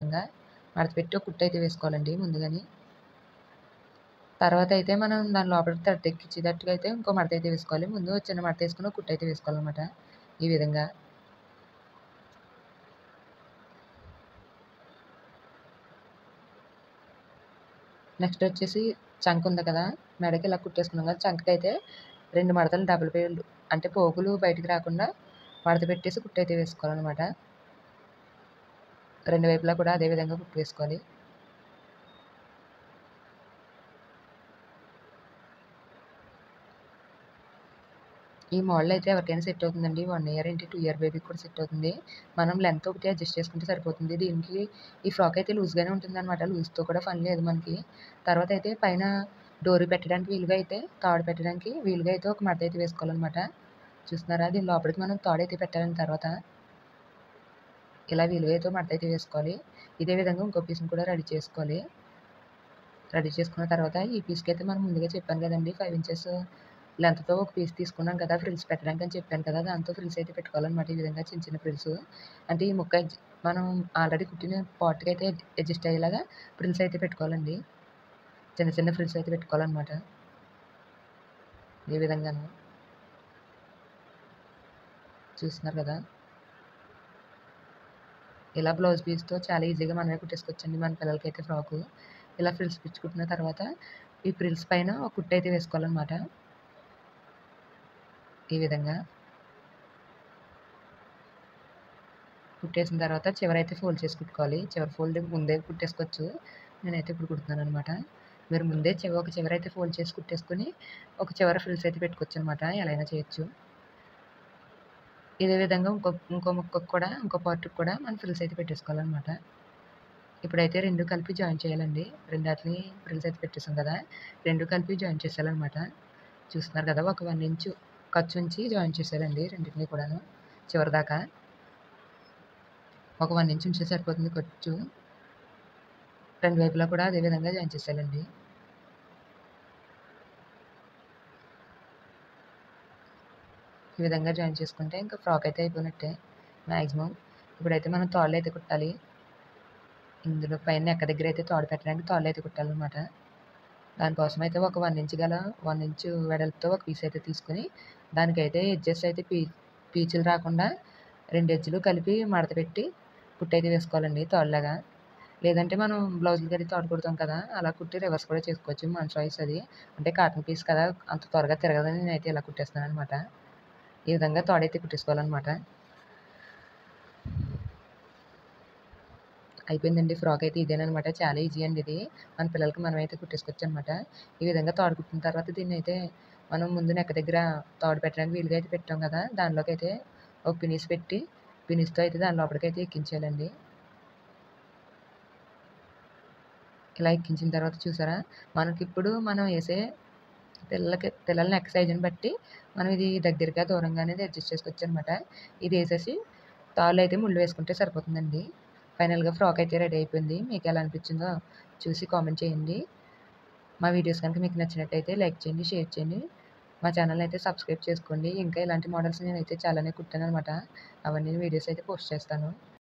రకంగా మడత పెట్టి ఒక కుట్టు అయితే వేసుకోవాలండి ముందుగాని. తర్వాత అయితే మనం దాని లోపలికి థ్రెడ్ ఎక్కించేటట్టుగా అయితే ఇంకో మడత అయితే వేసుకోవాలి. ముందు చిన్న మడత వేసుకొని ఒక కుట్టు అయితే వేసుకోవాలన్నమాట ఈ విధంగా. నెక్స్ట్ వచ్చేసి చంక ఉంది కదా, మెడకి ఇలా కుట్టేసుకున్నాం కదా, చంకకైతే 2 మడతలు డబుల్ పేర్లు అంటే పోగులు బయటికి రాకుండా మడత పెట్టేసి కుట్టు అయితే వేసుకోవాలన్నమాట. 2 వైపులా కూడా అదే విధంగా కుట్టు వేసుకోవాలి. ఈ మోడల్ అయితే ఎవరికైనా సెట్ అవుతుందండి. 1 ఇయర్ ఏంటి 2 ఇయర్ బేబీకి కూడా సెట్ అవుతుంది. మనం లెంత్ ఒకటి అడ్జస్ట్ చేసుకుంటే సరిపోతుంది. దీనికి ఈ ఫ్రాక్ అయితే లూజ్గానే ఉంటుందన్నమాట. లూజ్తో కూడా పని లేదు మనకి. తర్వాత అయితే పైన డోరీ పెట్టడానికి వీలుగా అయితే తాడు పెట్టడానికి వీలుగా అయితే ఒక మడత అయితే వేసుకోవాలన్నమాట. చూస్తున్నారా, దీని లోపలికి మనం తాడు అయితే పెట్టాలని తర్వాత ఇలా వీలుగా అయితే మడత అయితే వేసుకోవాలి. ఇదే విధంగా ఇంకో పీస్ని కూడా రెడీ చేసుకోవాలి. రెడీ చేసుకున్న తర్వాత ఈ పీస్కి అయితే మనం ముందుగా చెప్పాను కదండి 5 ఇంచెస్ లెంత్తో ఒక పీస్ తీసుకున్నాం కదా ఫ్రిల్స్ పెట్టడానికి అని చెప్పాను కదా, దాంతో ఫ్రిల్స్ అయితే పెట్టుకోవాలన్నమాట. ఈ విధంగా చిన్న చిన్న ఫ్రిల్స్ అంటే ఈ ముక్క మనం ఆల్రెడీ కుట్టిన పార్ట్కి అయితే అడ్జస్ట్ అయ్యేలాగా ఫ్రిల్స్ అయితే పెట్టుకోవాలండి. చిన్న చిన్న ఫ్రిల్స్ అయితే పెట్టుకోవాలన్నమాట ఈ విధంగాను. చూస్తున్నారు కదా, ఇలా బ్లౌజ్ పీస్తో చాలా ఈజీగా మనమే కుట్టేసుకోవచ్చండి మన పిల్లలకైతే ఫ్రాకు. ఇలా ఫ్రిల్స్ పిచ్చుకున్న తర్వాత ఈ ఫ్రిల్స్ పైన ఒక కుట్టు అయితే వేసుకోవాలన్నమాట ఈ విధంగా. కుట్టేసిన తర్వాత చివరైతే ఫోల్డ్ చేసి కుట్టుకోవాలి. చివరి ఫోల్డ్ ముందే కుట్టేసుకోవచ్చు. నేనైతే ఇప్పుడు కుడుతున్నాను అనమాట. మీరు ముందే ఒక చివరైతే ఫోల్డ్ చేసి కుట్టేసుకొని ఒక చివర ఫ్రిల్స్ అయితే పెట్టుకోవచ్చు అనమాట. ఎలా అయినా చేయొచ్చు. ఇదే విధంగా ఇంకో ముక్కకు కూడా ఇంకో పార్ట్కి కూడా మనం ఫ్రిల్స్ అయితే పెట్టేసుకోవాలన్నమాట. ఇప్పుడైతే 2 కలిపి జాయిన్ చేయాలండి. రెండాటిని ఫ్రిల్స్ అయితే పెట్టేసాం కదా, 2 కలిపి జాయిన్ చేసేయాలన్నమాట. చూస్తున్నారు కదా, ఒక 1 ఇంచు ఖర్చు ఉంచి జాయిన్ చేసేయాలండి రెండింటిని కూడాను చివరి దాకా. ఒక 1 ఇంచ్ ఉంచితే సరిపోతుంది ఖర్చు. 2 వైపులా కూడా అదే విధంగా జాయిన్ చేసేయాలండి. ఈ విధంగా జాయిన్ చేసుకుంటే ఇంకా ఫ్రాక్ అయితే అయిపోయినట్టే మ్యాక్సిమం. ఇప్పుడైతే మనం తాళ్ళు అయితే కుట్టాలి. ఇందులో పైన నెక్క దగ్గర అయితే తాడు పెట్టడానికి తాళ్ళు అయితే కుట్టాలన్నమాట. దానికోసం అయితే ఒక 1 ఇంచ్ గల 1 ఇంచు వెడల్పుతో ఒక పీస్ అయితే తీసుకొని దానికైతే ఎడ్జెస్ అయితే పీచులు రాకుండా 2 ఎడ్జులు కలిపి మడత పెట్టి కుట్టు అయితే వేసుకోవాలండి తాళ్ళలాగా. లేదంటే మనం బ్లౌజులకి అది తాడు కుడతాం కదా, అలా కుట్టి రివర్స్ కూడా చేసుకోవచ్చు. మన చాయిస్ అది. అంటే కాటన్ పీస్ కదా, అంత త్వరగా తిరగదని నేనైతే ఇలా కుట్టేస్తాను అనమాట. ఈ విధంగా తాడైతే కుట్టేసుకోవాలన్నమాట. అయిపోయిందండి. ఫ్రాక్ అయితే ఇదేనమాట. చాలా ఈజీ అండి ఇది. మన పిల్లలకి మనమైతే కుట్టేసుకోవచ్చు అనమాట. ఈ విధంగా తాడు కుట్టిన తర్వాత దీన్ని అయితే మనం ముందు నెక్క దగ్గర తాడు పెట్టడానికి వీలుగా అయితే పెట్టాం కదా, దానిలోకి అయితే ఒక పినిస్ పెట్టి పినిస్తో అయితే దాని లోపలికైతే ఎక్కించేయాలండి. ఇలా ఎక్కించిన తర్వాత చూసారా, మనకిప్పుడు మనం వేసే పిల్లల నెక్ సైజుని బట్టి మనం ఇది దగ్గరగా దూరంగా అనేది అడ్జస్ట్ చేసుకోవచ్చు అనమాట. ఇది వేసేసి తాళ్ళు అయితే ముళ్ళు వేసుకుంటే సరిపోతుందండి. ఫైనల్గా ఫ్రాక్ అయితే రెడీ అయిపోయింది. మీకు ఎలా అనిపించిందో చూసి కామెంట్ చేయండి. మా వీడియోస్ కనుక మీకు నచ్చినట్టయితే లైక్ చేయండి, షేర్ చేయండి. మా ఛానల్ అయితే సబ్స్క్రైబ్ చేసుకోండి. ఇంకా ఇలాంటి మోడల్స్ నేనైతే చాలానే కుట్టాను అనమాట. అవన్నీ వీడియోస్ అయితే పోస్ట్ చేస్తాను.